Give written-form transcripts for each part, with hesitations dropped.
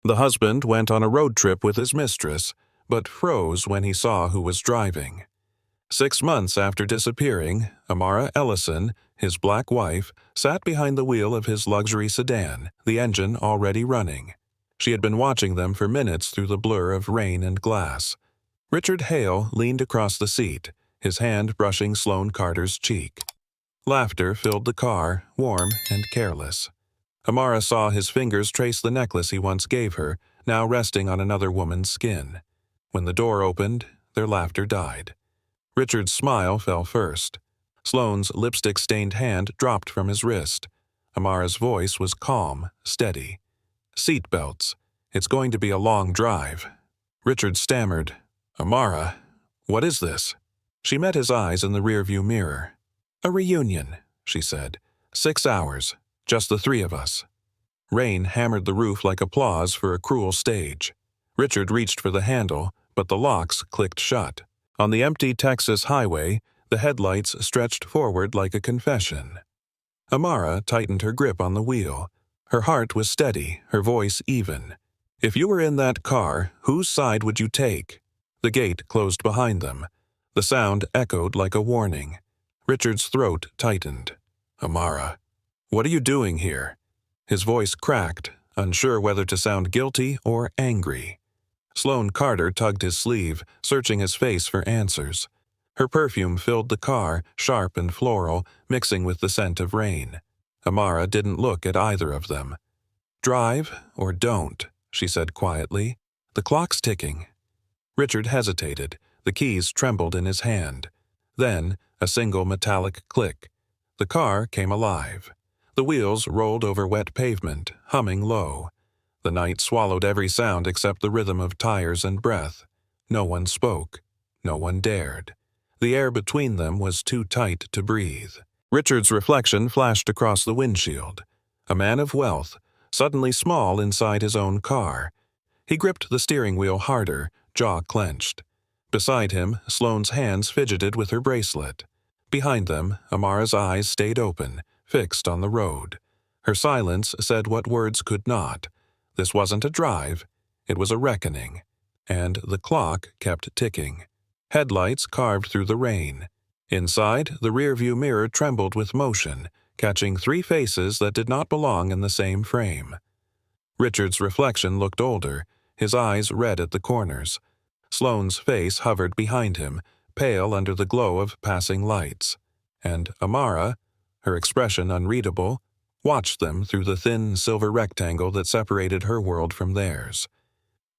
The husband went on a road trip with his mistress, but froze when he saw who was driving. 6 months after disappearing, Amara Ellison, his black wife, sat behind the wheel of his luxury sedan, the engine already running. She had been watching them for minutes through the blur of rain and glass. Richard Hale leaned across the seat, his hand brushing Sloane Carter's cheek. Laughter filled the car, warm and careless. Amara saw his fingers trace the necklace he once gave her, now resting on another woman's skin. When the door opened, their laughter died. Richard's smile fell first. Sloane's lipstick-stained hand dropped from his wrist. Amara's voice was calm, steady. "Seat belts. It's going to be a long drive." Richard stammered, "Amara, what is this?" She met his eyes in the rearview mirror. "A reunion," she said. 6 hours. Just the three of us." Rain hammered the roof like applause for a cruel stage. Richard reached for the handle, but the locks clicked shut. On the empty Texas highway, the headlights stretched forward like a confession. Amara tightened her grip on the wheel. Her heart was steady, her voice even. "If you were in that car, whose side would you take?" The gate closed behind them. The sound echoed like a warning. Richard's throat tightened. "Amara, what are you doing here?" His voice cracked, unsure whether to sound guilty or angry. Sloane Carter tugged his sleeve, searching his face for answers. Her perfume filled the car, sharp and floral, mixing with the scent of rain. Amara didn't look at either of them. "Drive or don't," she said quietly. "The clock's ticking." Richard hesitated. The keys trembled in his hand. Then, a single metallic click. The car came alive. The wheels rolled over wet pavement, humming low. The night swallowed every sound except the rhythm of tires and breath. No one spoke. No one dared. The air between them was too tight to breathe. Richard's reflection flashed across the windshield. A man of wealth, suddenly small inside his own car. He gripped the steering wheel harder, jaw clenched. Beside him, Sloane's hands fidgeted with her bracelet. Behind them, Amara's eyes stayed open, fixed on the road. Her silence said what words could not. This wasn't a drive, it was a reckoning. And the clock kept ticking. Headlights carved through the rain. Inside, the rearview mirror trembled with motion, catching 3 faces that did not belong in the same frame. Richard's reflection looked older, his eyes red at the corners. Sloane's face hovered behind him, pale under the glow of passing lights. And Amara, her expression unreadable, watched them through the thin silver rectangle that separated her world from theirs.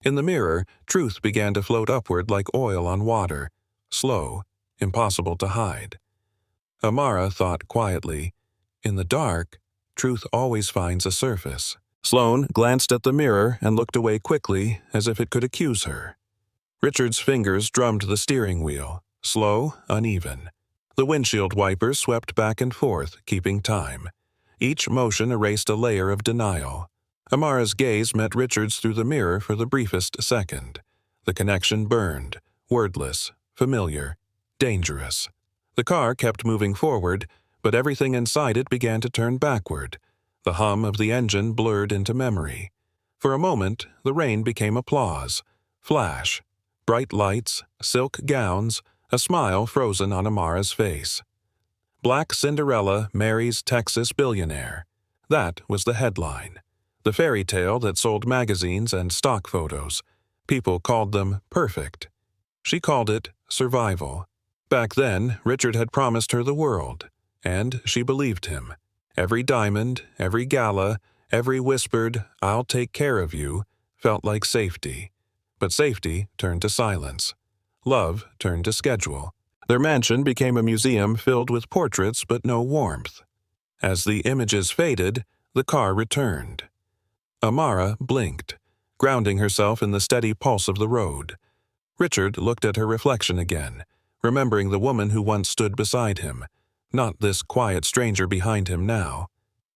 In the mirror, truth began to float upward like oil on water, slow, impossible to hide. Amara thought quietly, "In the dark, truth always finds a surface." Sloane glanced at the mirror and looked away quickly, as if it could accuse her. Richard's fingers drummed the steering wheel, slow, uneven. The windshield wipers swept back and forth, keeping time. Each motion erased a layer of denial. Amara's gaze met Richard's through the mirror for the briefest second. The connection burned, wordless, familiar, dangerous. The car kept moving forward, but everything inside it began to turn backward. The hum of the engine blurred into memory. For a moment, the rain became applause. Flash. Bright lights, silk gowns, a smile frozen on Amara's face. Black Cinderella marries Texas billionaire. That was the headline. The fairy tale that sold magazines and stock photos. People called them perfect. She called it survival. Back then, Richard had promised her the world, and she believed him. Every diamond, every gala, every whispered, "I'll take care of you," felt like safety. But safety turned to silence. Love turned to schedule. Their mansion became a museum filled with portraits but no warmth. As the images faded, the car returned. Amara blinked, grounding herself in the steady pulse of the road. Richard looked at her reflection again, remembering the woman who once stood beside him, not this quiet stranger behind him now.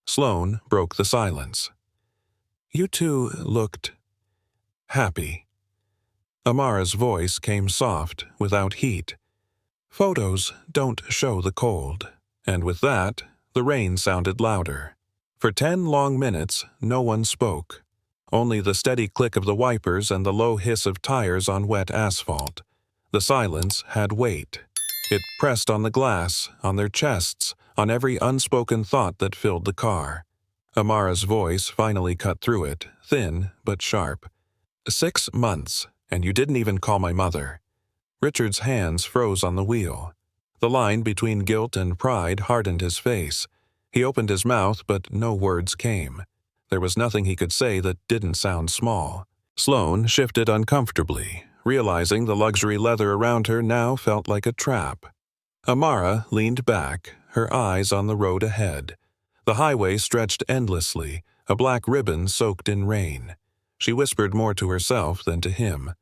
Sloane broke the silence. "You two looked happy." Amara's voice came soft, without heat. "Photos don't show the cold." And with that, the rain sounded louder. For 10 long minutes, no one spoke. only the steady click of the wipers and the low hiss of tires on wet asphalt. The silence had weight. It pressed on the glass, on their chests, on every unspoken thought that filled the car. Amara's voice finally cut through it, thin but sharp. 6 months, and you didn't even call my mother. Richard's hands froze on the wheel. The line between guilt and pride hardened his face. He opened his mouth, but no words came. There was nothing he could say that didn't sound small. Sloane shifted uncomfortably, realizing the luxury leather around her now felt like a trap. Amara leaned back, her eyes on the road ahead. The highway stretched endlessly, a black ribbon soaked in rain. She whispered more to herself than to him.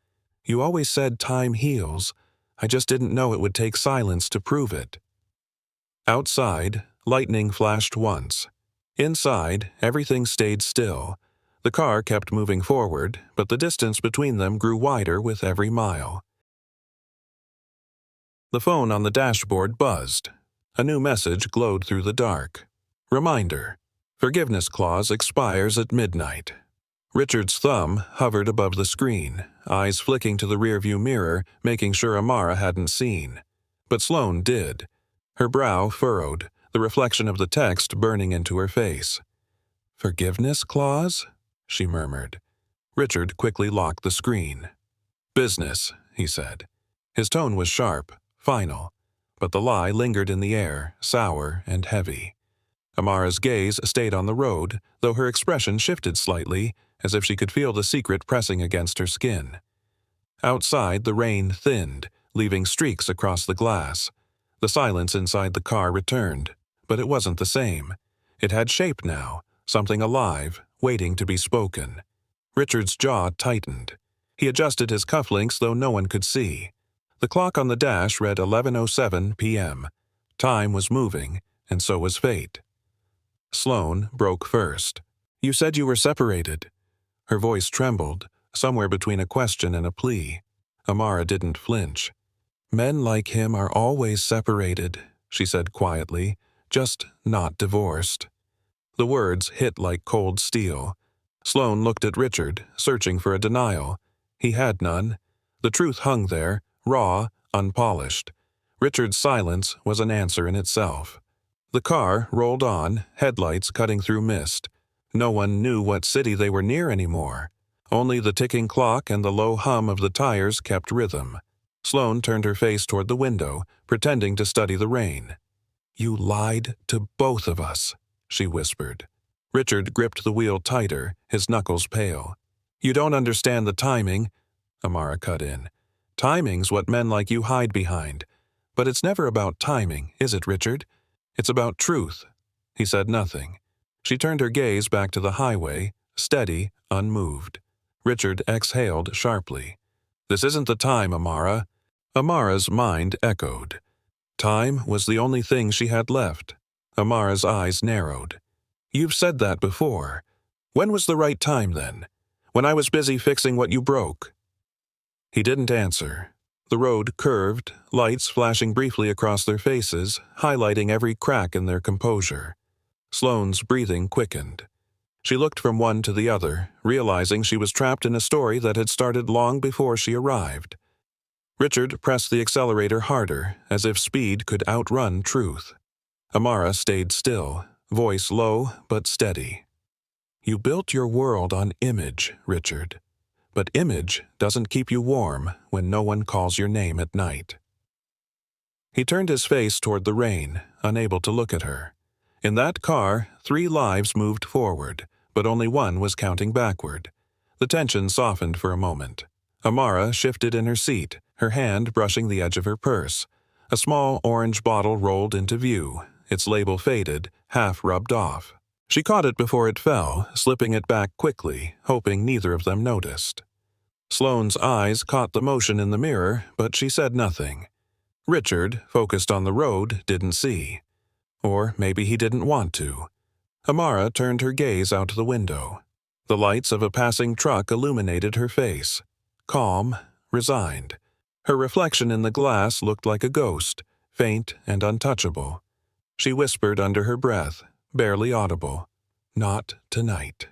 You always said time heals. I just didn't know it would take silence to prove it. Outside, lightning flashed once. Inside, everything stayed still. The car kept moving forward, but the distance between them grew wider with every mile. The phone on the dashboard buzzed. A new message glowed through the dark. Reminder: forgiveness clause expires at midnight. Richard's thumb hovered above the screen, eyes flicking to the rearview mirror, making sure Amara hadn't seen. But Sloane did. Her brow furrowed, the reflection of the text burning into her face. Forgiveness clause? She murmured. Richard quickly locked the screen. Business, he said. His tone was sharp, final, but the lie lingered in the air, sour and heavy. Amara's gaze stayed on the road, though her expression shifted slightly, as if she could feel the secret pressing against her skin. Outside, the rain thinned, leaving streaks across the glass. The silence inside the car returned, but it wasn't the same. It had shape now, something alive, waiting to be spoken. Richard's jaw tightened. He adjusted his cufflinks, though no one could see. The clock on the dash read 11:07 p.m. Time was moving, and so was fate. Sloane broke first. You said you were separated. Her voice trembled, somewhere between a question and a plea. Amara didn't flinch. Men like him are always separated, she said quietly, just not divorced. The words hit like cold steel. Sloane looked at Richard, searching for a denial. He had none. The truth hung there, raw, unpolished. Richard's silence was an answer in itself. The car rolled on, headlights cutting through mist. No one knew what city they were near anymore. Only the ticking clock and the low hum of the tires kept rhythm. Sloane turned her face toward the window, pretending to study the rain. You lied to both of us, she whispered. Richard gripped the wheel tighter, his knuckles pale. You don't understand the timing, Amara cut in. Timing's what men like you hide behind. But it's never about timing, is it, Richard? It's about truth. He said nothing. She turned her gaze back to the highway, steady, unmoved. Richard exhaled sharply. This isn't the time, Amara. Amara's mind echoed. Time was the only thing she had left. Amara's eyes narrowed. You've said that before. When was the right time, then? When I was busy fixing what you broke? He didn't answer. The road curved, lights flashing briefly across their faces, highlighting every crack in their composure. Sloane's breathing quickened. She looked from one to the other, realizing she was trapped in a story that had started long before she arrived. Richard pressed the accelerator harder, as if speed could outrun truth. Amara stayed still, voice low but steady. You built your world on image, Richard. But image doesn't keep you warm when no one calls your name at night. He turned his face toward the rain, unable to look at her. In that car, 3 lives moved forward, but only one was counting backward. The tension softened for a moment. Amara shifted in her seat, her hand brushing the edge of her purse. A small orange bottle rolled into view, its label faded, half rubbed off. She caught it before it fell, slipping it back quickly, hoping neither of them noticed. Sloane's eyes caught the motion in the mirror, but she said nothing. Richard, focused on the road, didn't see. Or maybe he didn't want to. Amara turned her gaze out the window. The lights of a passing truck illuminated her face. Calm, resigned. Her reflection in the glass looked like a ghost, faint and untouchable. She whispered under her breath, barely audible, "Not tonight."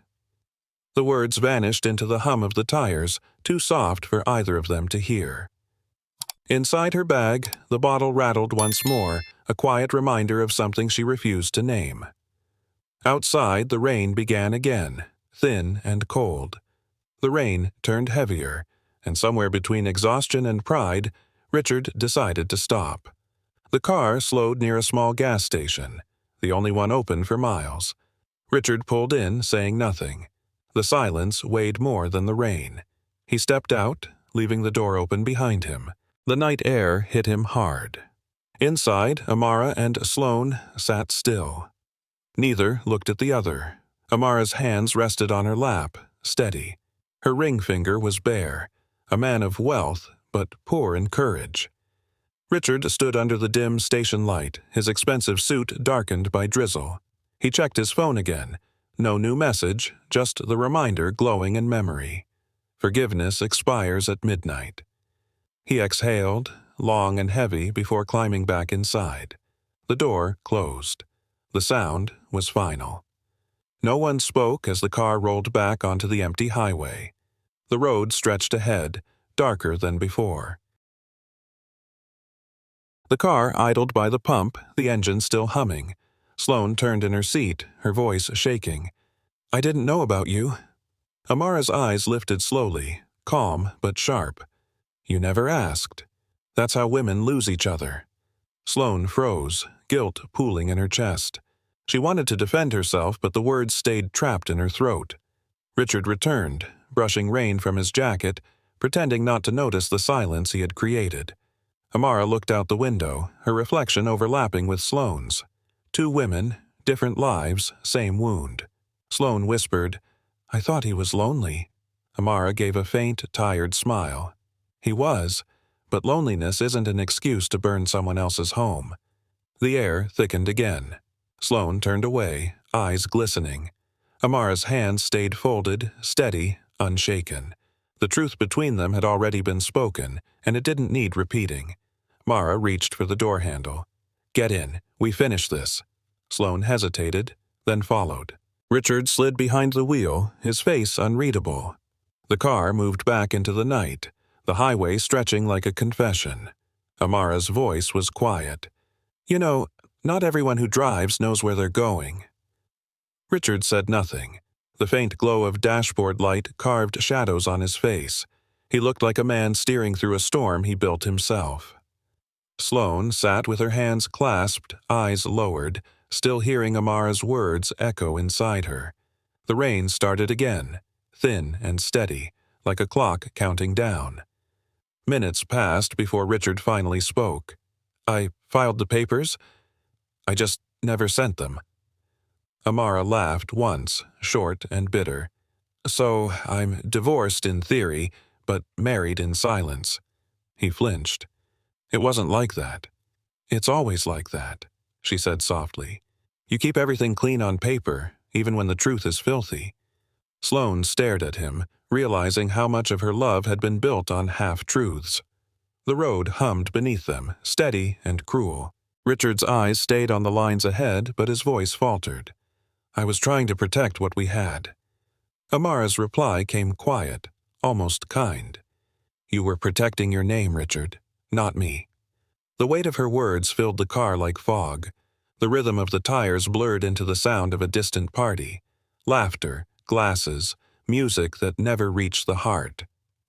The words vanished into the hum of the tires, too soft for either of them to hear. Inside her bag, the bottle rattled once more, a quiet reminder of something she refused to name. Outside, the rain began again, thin and cold. The rain turned heavier, and somewhere between exhaustion and pride, Richard decided to stop. The car slowed near a small gas station, the only one open for miles. Richard pulled in, saying nothing. The silence weighed more than the rain. He stepped out, leaving the door open behind him. The night air hit him hard. Inside, Amara and Sloane sat still. Neither looked at the other. Amara's hands rested on her lap, steady. Her ring finger was bare, a man of wealth, but poor in courage. Richard stood under the dim station light, his expensive suit darkened by drizzle. He checked his phone again. No new message, just the reminder glowing in memory. Forgiveness expires at midnight. He exhaled, long and heavy, before climbing back inside. The door closed. The sound was final. No one spoke as the car rolled back onto the empty highway. The road stretched ahead, darker than before. The car idled by the pump, the engine still humming. Sloane turned in her seat, her voice shaking. "I didn't know about you." Amara's eyes lifted slowly, calm but sharp. "You never asked. That's how women lose each other." Sloane froze, guilt pooling in her chest. She wanted to defend herself, but the words stayed trapped in her throat. Richard returned, brushing rain from his jacket, pretending not to notice the silence he had created. Amara looked out the window, her reflection overlapping with Sloane's. Two women, different lives, same wound. Sloane whispered, "I thought he was lonely." Amara gave a faint, tired smile. He was, but loneliness isn't an excuse to burn someone else's home. The air thickened again. Sloane turned away, eyes glistening. Amara's hands stayed folded, steady, unshaken. The truth between them had already been spoken, and it didn't need repeating. Amara reached for the door handle. "Get in. We finish this." Sloane hesitated, then followed. Richard slid behind the wheel, his face unreadable. The car moved back into the night, the highway stretching like a confession. Amara's voice was quiet. "You know, not everyone who drives knows where they're going." Richard said nothing. The faint glow of dashboard light carved shadows on his face. He looked like a man steering through a storm he built himself. Sloane sat with her hands clasped, eyes lowered, still hearing Amara's words echo inside her. The rain started again, thin and steady, like a clock counting down. Minutes passed before Richard finally spoke. "I filed the papers. I just never sent them." Amara laughed once, short and bitter. "So, I'm divorced in theory, but married in silence." He flinched. "It wasn't like that." "It's always like that," she said softly. "You keep everything clean on paper, even when the truth is filthy." Sloane stared at him, realizing how much of her love had been built on half-truths. The road hummed beneath them, steady and cruel. Richard's eyes stayed on the lines ahead, but his voice faltered. "I was trying to protect what we had." Amara's reply came quiet, almost kind. "You were protecting your name, Richard, not me." The weight of her words filled the car like fog. The rhythm of the tires blurred into the sound of a distant party. Laughter, glasses, music that never reached the heart.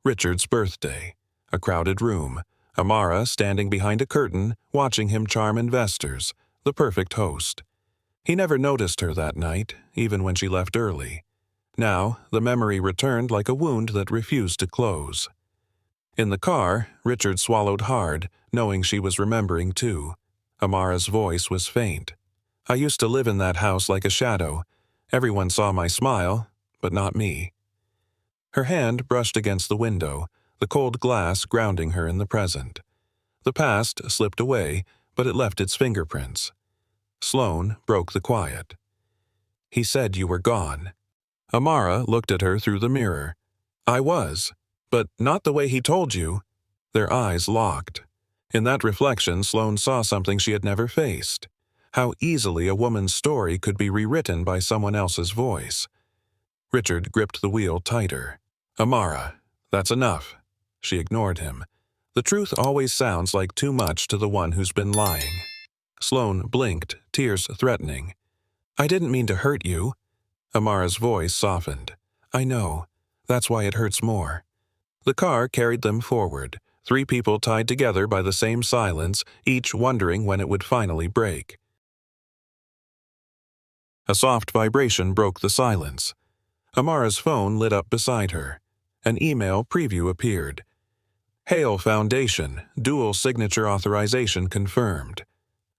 Richard's birthday. A crowded room. Amara standing behind a curtain, watching him charm investors. The perfect host. He never noticed her that night, even when she left early. Now, the memory returned like a wound that refused to close. In the car, Richard swallowed hard, knowing she was remembering too. Amara's voice was faint. "I used to live in that house like a shadow. Everyone saw my smile, but not me." Her hand brushed against the window, the cold glass grounding her in the present. The past slipped away, but it left its fingerprints. Sloane broke the quiet. "He said you were gone." Amara looked at her through the mirror. "I was, but not the way he told you." Their eyes locked. In that reflection, Sloane saw something she had never faced. How easily a woman's story could be rewritten by someone else's voice. Richard gripped the wheel tighter. "Amara, that's enough." She ignored him. The truth always sounds like too much to the one who's been lying. Sloane blinked, tears threatening. "I didn't mean to hurt you." Amara's voice softened. "I know. That's why it hurts more." The car carried them forward, 3 people tied together by the same silence, each wondering when it would finally break. A soft vibration broke the silence. Amara's phone lit up beside her. An email preview appeared. "Hale Foundation, dual signature authorization confirmed."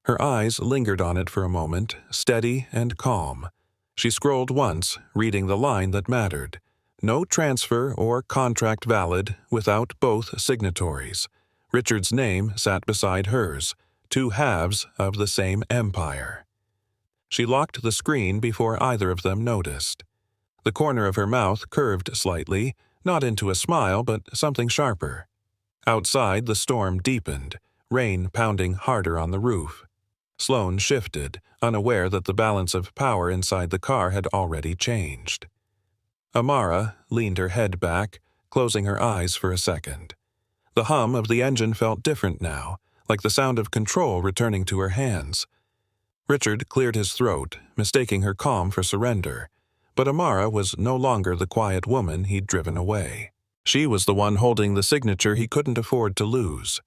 Her eyes lingered on it for a moment, steady and calm. She scrolled once, reading the line that mattered. No transfer or contract valid without both signatories. Richard's name sat beside hers, 2 halves of the same empire. She locked the screen before either of them noticed. The corner of her mouth curved slightly, not into a smile but something sharper. Outside, the storm deepened, rain pounding harder on the roof. Sloane shifted, unaware that the balance of power inside the car had already changed. Amara leaned her head back, closing her eyes for a second. The hum of the engine felt different now, like the sound of control returning to her hands. Richard cleared his throat, mistaking her calm for surrender. But Amara was no longer the quiet woman he'd driven away. She was the one holding the signature he couldn't afford to lose.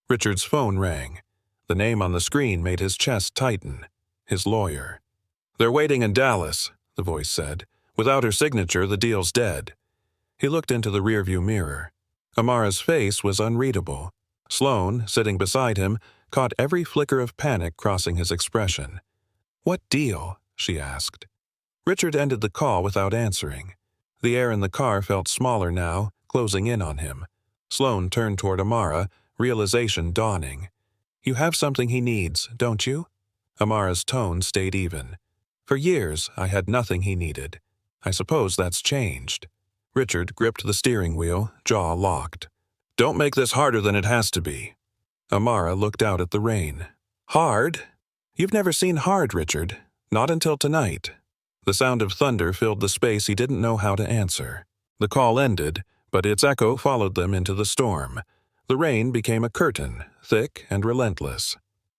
Richard's phone rang. The name on the screen made his chest tighten. His lawyer. "They're waiting in Dallas," the voice said. "Without her signature, the deal's dead." He looked into the rearview mirror. Amara's face was unreadable. Sloane, sitting beside him, caught every flicker of panic crossing his expression. "What deal?" she asked. Richard ended the call without answering. The air in the car felt smaller now, closing in on him. Sloane turned toward Amara, realization dawning. "You have something he needs, don't you?" Amara's tone stayed even. "For years, I had nothing he needed. I suppose that's changed." Richard gripped the steering wheel, jaw locked. "Don't make this harder than it has to be." Amara looked out at the rain. "Hard? You've never seen hard, Richard. Not until tonight." The sound of thunder filled the space he didn't know how to answer. The call ended, but its echo followed them into the storm. The rain became a curtain, thick and relentless.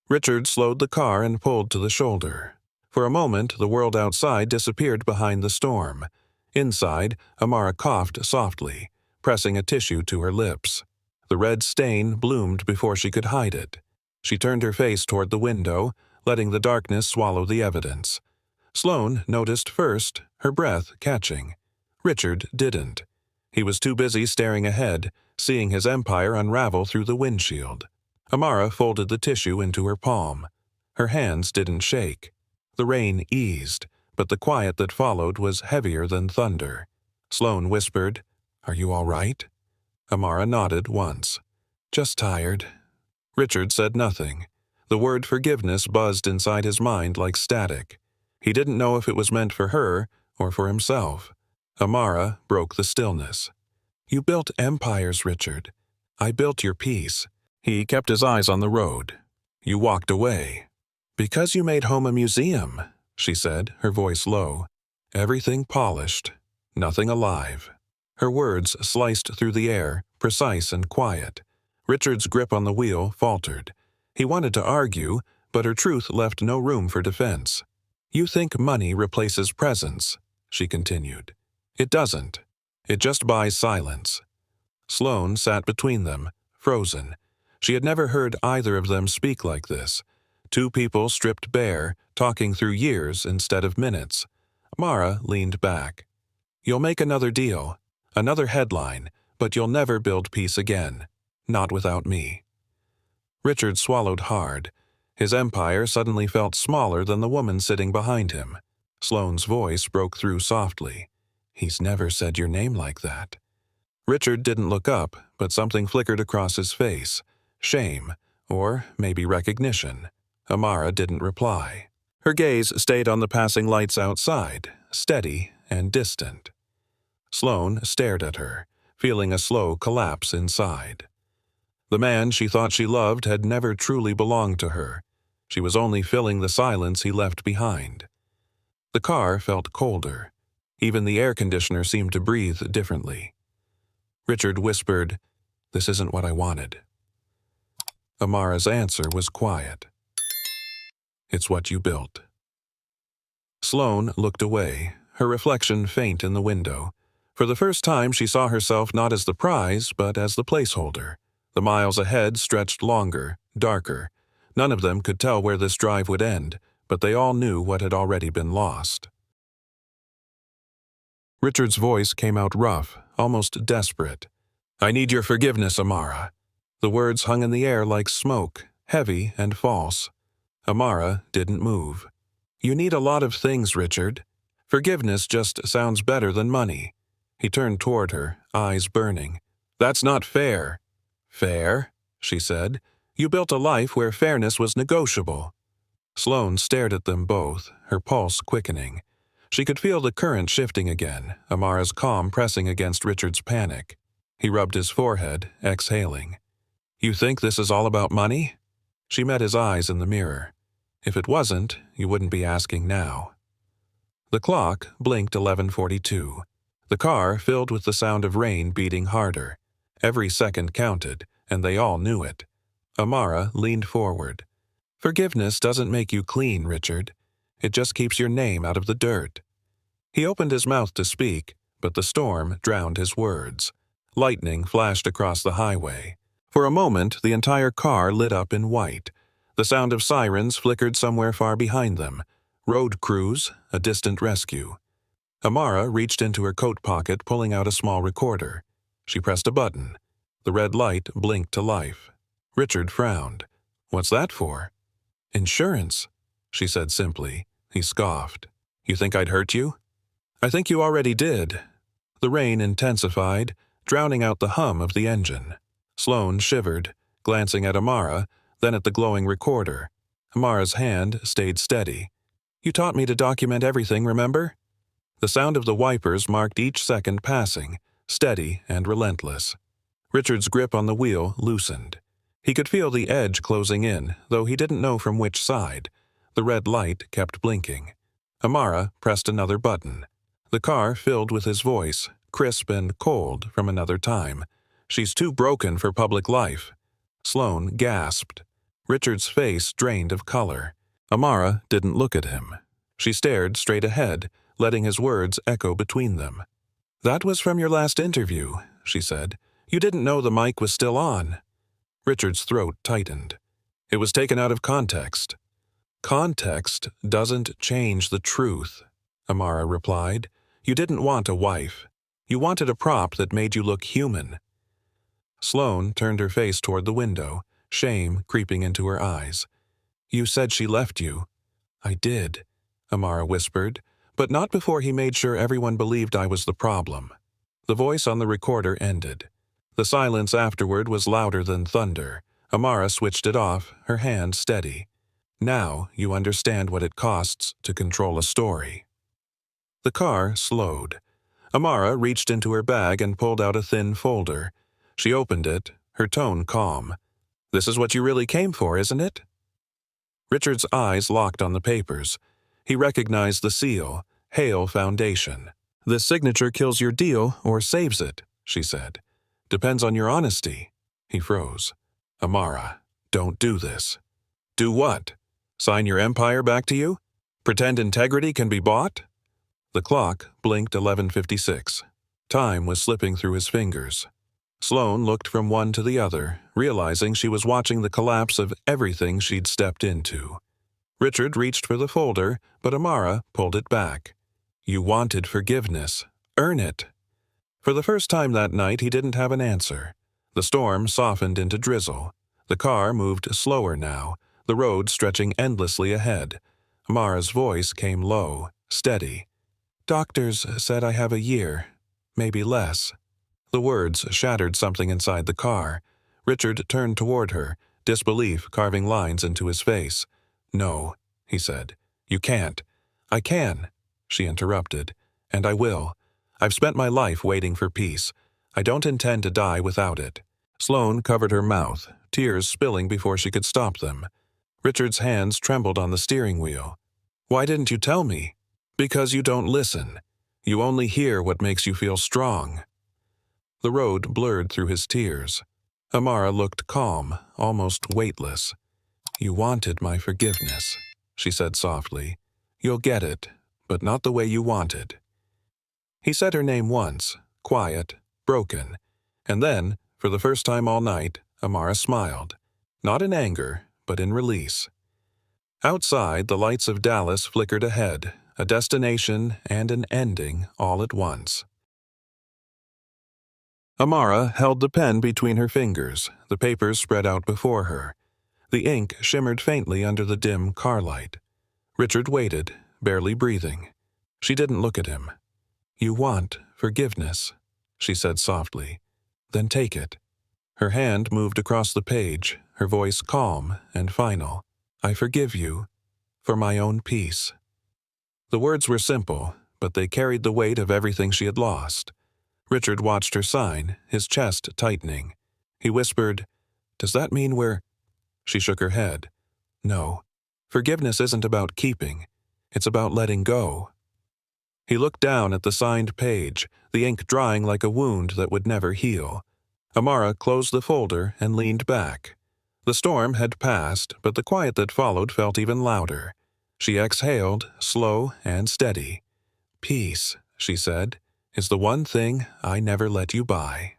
Richard slowed the car and pulled to the shoulder. For a moment, the world outside disappeared behind the storm. Inside, Amara coughed softly, pressing a tissue to her lips. The red stain bloomed before she could hide it. She turned her face toward the window, letting the darkness swallow the evidence. Sloane noticed first, her breath catching. Richard didn't. He was too busy staring ahead, seeing his empire unravel through the windshield. Amara folded the tissue into her palm. Her hands didn't shake. The rain eased, but the quiet that followed was heavier than thunder. Sloane whispered, "Are you all right?" Amara nodded once. "Just tired." Richard said nothing. The word forgiveness buzzed inside his mind like static. He didn't know if it was meant for her or for himself. Amara broke the stillness. "You built empires, Richard. I built your peace." He kept his eyes on the road. "You walked away." "Because you made home a museum," she said, her voice low. "Everything polished, nothing alive." Her words sliced through the air, precise and quiet. Richard's grip on the wheel faltered. He wanted to argue, but her truth left no room for defense. "You think money replaces presence," she continued. "It doesn't. It just buys silence." Sloane sat between them, frozen. She had never heard either of them speak like this. 2 people stripped bare, talking through years instead of minutes. Amara leaned back. "You'll make another deal, another headline, but you'll never build peace again. Not without me." Richard swallowed hard. His empire suddenly felt smaller than the woman sitting behind him. Sloane's voice broke through softly. "He's never said your name like that." Richard didn't look up, but something flickered across his face. Shame, or maybe recognition. Amara didn't reply. Her gaze stayed on the passing lights outside, steady and distant. Sloane stared at her, feeling a slow collapse inside. The man she thought she loved had never truly belonged to her. She was only filling the silence he left behind. The car felt colder. Even the air conditioner seemed to breathe differently. Richard whispered, "This isn't what I wanted." Amara's answer was quiet. "It's what you built." Sloane looked away, her reflection faint in the window. For the first time she saw herself not as the prize, but as the placeholder. The miles ahead stretched longer, darker. None of them could tell where this drive would end, but they all knew what had already been lost. Richard's voice came out rough, almost desperate. "I need your forgiveness, Amara." The words hung in the air like smoke, heavy and false. Amara didn't move. "You need a lot of things, Richard. Forgiveness just sounds better than money." He turned toward her, eyes burning. "That's not fair." "Fair?" she said. "You built a life where fairness was negotiable." Sloane stared at them both, her pulse quickening. She could feel the current shifting again, Amara's calm pressing against Richard's panic. He rubbed his forehead, exhaling. "You think this is all about money?" She met his eyes in the mirror. "If it wasn't, you wouldn't be asking now." The clock blinked 11:42. The car filled with the sound of rain beating harder. Every second counted, and they all knew it. Amara leaned forward. "Forgiveness doesn't make you clean, Richard. It just keeps your name out of the dirt." He opened his mouth to speak, but the storm drowned his words. Lightning flashed across the highway. For a moment, the entire car lit up in white. The sound of sirens flickered somewhere far behind them. Road crews, a distant rescue. Amara reached into her coat pocket, pulling out a small recorder. She pressed a button. The red light blinked to life. Richard frowned. "What's that for?" "Insurance," she said simply. He scoffed. "You think I'd hurt you?" "I think you already did." The rain intensified, drowning out the hum of the engine. Sloane shivered, glancing at Amara, then at the glowing recorder. Amara's hand stayed steady. "You taught me to document everything, remember?" The sound of the wipers marked each second passing, steady and relentless. Richard's grip on the wheel loosened. He could feel the edge closing in, though he didn't know from which side. The red light kept blinking. Amara pressed another button. The car filled with his voice, crisp and cold from another time. "She's too broken for public life." Sloane gasped. Richard's face drained of color. Amara didn't look at him. She stared straight ahead, letting his words echo between them. "That was from your last interview," she said. "You didn't know the mic was still on." Richard's throat tightened. "It was taken out of context." "Context doesn't change the truth," Amara replied. "You didn't want a wife. You wanted a prop that made you look human." Sloane turned her face toward the window, shame creeping into her eyes. "You said she left you." "I did," Amara whispered, but not before he made sure everyone believed I was the problem. The voice on the recorder ended. The silence afterward was louder than thunder. Amara switched it off, her hand steady. "Now you understand what it costs to control a story." The car slowed. Amara reached into her bag and pulled out a thin folder. She opened it, her tone calm. "This is what you really came for, isn't it?" Richard's eyes locked on the papers. He recognized the seal, Hale Foundation. "This signature kills your deal or saves it," she said. "Depends on your honesty." He froze. "Amara, don't do this." "Do what? Sign your empire back to you? Pretend integrity can be bought?" The clock blinked 11:56. Time was slipping through his fingers. Sloane looked from one to the other, realizing she was watching the collapse of everything she'd stepped into. Richard reached for the folder, but Amara pulled it back. "You wanted forgiveness. Earn it." For the first time that night, he didn't have an answer. The storm softened into drizzle. The car moved slower now, the road stretching endlessly ahead. Amara's voice came low, steady. "Doctors said I have a year, maybe less." The words shattered something inside the car. Richard turned toward her, disbelief carving lines into his face. "No," he said. "You can't." "I can," she interrupted. "And I will. I've spent my life waiting for peace. I don't intend to die without it." Sloane covered her mouth, tears spilling before she could stop them. Richard's hands trembled on the steering wheel. "Why didn't you tell me?" "Because you don't listen." You only hear what makes you feel strong." The road blurred through his tears. Amara looked calm, almost weightless. "You wanted my forgiveness," she said softly. "You'll get it, but not the way you wanted." He said her name once, quiet, broken, and then, for the first time all night, Amara smiled, not in anger, but in release. Outside, the lights of Dallas flickered ahead, a destination and an ending all at once. Amara held the pen between her fingers, the papers spread out before her. The ink shimmered faintly under the dim car light. Richard waited, barely breathing. She didn't look at him. "You want forgiveness," she said softly. "Then take it." Her hand moved across the page, her voice calm and final. "I forgive you, for my own peace." The words were simple, but they carried the weight of everything she had lost. Richard watched her sign, his chest tightening. He whispered, "Does that mean we're—" She shook her head. "No. Forgiveness isn't about keeping. It's about letting go." He looked down at the signed page, the ink drying like a wound that would never heal. Amara closed the folder and leaned back. The storm had passed, but the quiet that followed felt even louder. She exhaled, slow and steady. "Peace," she said, "is the one thing I never let you buy."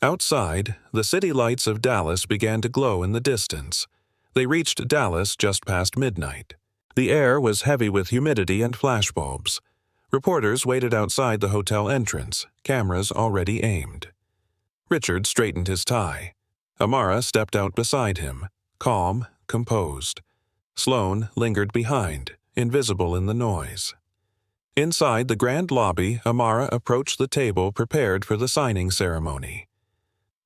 Outside, the city lights of Dallas began to glow in the distance. They reached Dallas just past midnight. The air was heavy with humidity and flashbulbs. Reporters waited outside the hotel entrance, cameras already aimed. Richard straightened his tie. Amara stepped out beside him, calm, composed. Sloane lingered behind, invisible in the noise. Inside the grand lobby, Amara approached the table prepared for the signing ceremony.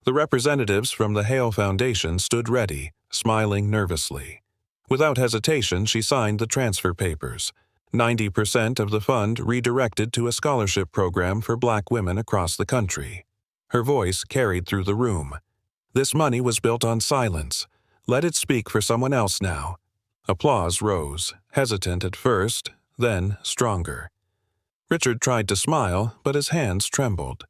The representatives from the Hale Foundation stood ready, smiling nervously. Without hesitation, she signed the transfer papers. 90% of the fund redirected to a scholarship program for Black women across the country. Her voice carried through the room. This money was built on silence. Let it speak for someone else now. Applause rose, hesitant at first, then stronger. Richard tried to smile, but his hands trembled.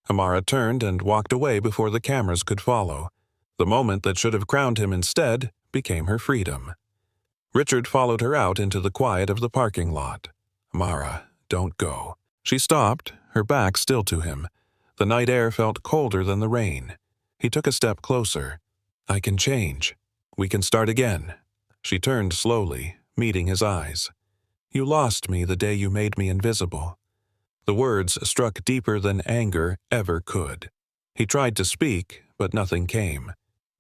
Amara turned and walked away before the cameras could follow. The moment that should have crowned him instead became her freedom. Richard followed her out into the quiet of the parking lot. "Amara, don't go." She stopped, her back still to him. The night air felt colder than the rain. He took a step closer. "I can change. We can start again." She turned slowly, meeting his eyes. "You lost me the day you made me invisible." The words struck deeper than anger ever could. He tried to speak, but nothing came.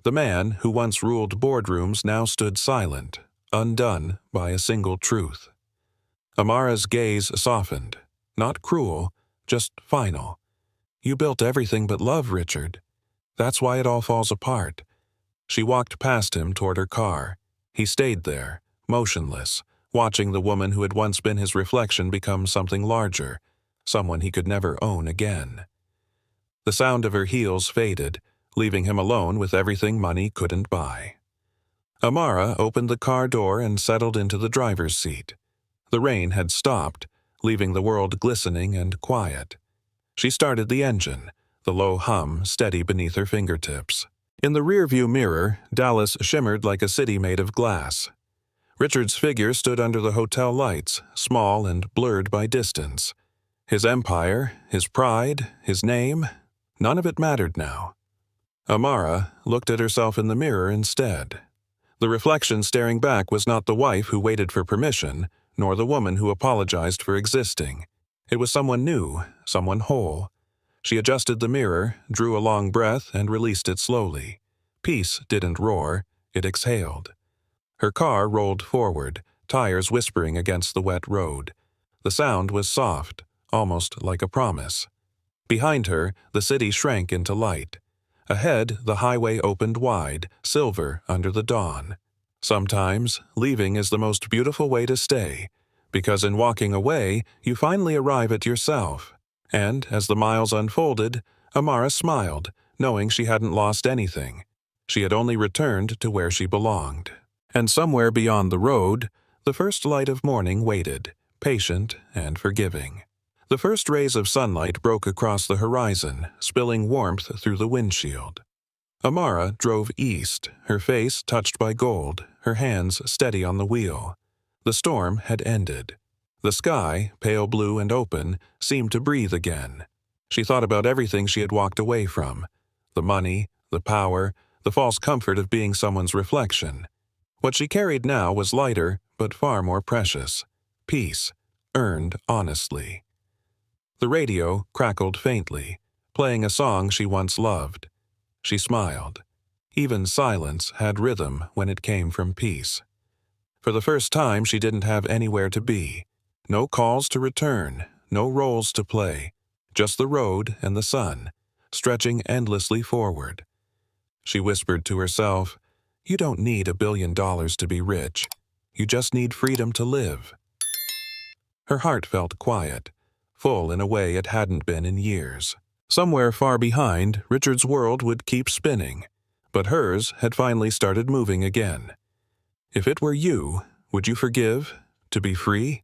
The man who once ruled boardrooms now stood silent, undone by a single truth. Amara's gaze softened, not cruel, just final. "You built everything but love, Richard. That's why it all falls apart." She walked past him toward her car. He stayed there, motionless, watching the woman who had once been his reflection become something larger, someone he could never own again. The sound of her heels faded, leaving him alone with everything money couldn't buy. Amara opened the car door and settled into the driver's seat. The rain had stopped, leaving the world glistening and quiet. She started the engine, the low hum steady beneath her fingertips. In the rearview mirror, Dallas shimmered like a city made of glass. Richard's figure stood under the hotel lights, small and blurred by distance. His empire, his pride, his name, none of it mattered now. Amara looked at herself in the mirror instead. The reflection staring back was not the wife who waited for permission, nor the woman who apologized for existing. It was someone new, someone whole. She adjusted the mirror, drew a long breath, and released it slowly. Peace didn't roar, it exhaled. Her car rolled forward, tires whispering against the wet road. The sound was soft, almost like a promise. Behind her, the city shrank into light. Ahead, the highway opened wide, silver under the dawn. Sometimes, leaving is the most beautiful way to stay, because in walking away, you finally arrive at yourself. And, as the miles unfolded, Amara smiled, knowing she hadn't lost anything. She had only returned to where she belonged. And somewhere beyond the road, the first light of morning waited, patient and forgiving. The first rays of sunlight broke across the horizon, spilling warmth through the windshield. Amara drove east, her face touched by gold, her hands steady on the wheel. The storm had ended. The sky, pale blue and open, seemed to breathe again. She thought about everything she had walked away from: the money, the power, the false comfort of being someone's reflection. What she carried now was lighter, but far more precious: peace, earned honestly. The radio crackled faintly, playing a song she once loved. She smiled. Even silence had rhythm when it came from peace. For the first time, she didn't have anywhere to be. No calls to return, no roles to play, just the road and the sun, stretching endlessly forward. She whispered to herself, "You don't need $1 billion to be rich. You just need freedom to live." Her heart felt quiet, full in a way it hadn't been in years. Somewhere far behind, Richard's world would keep spinning, but hers had finally started moving again. If it were you, would you forgive to be free?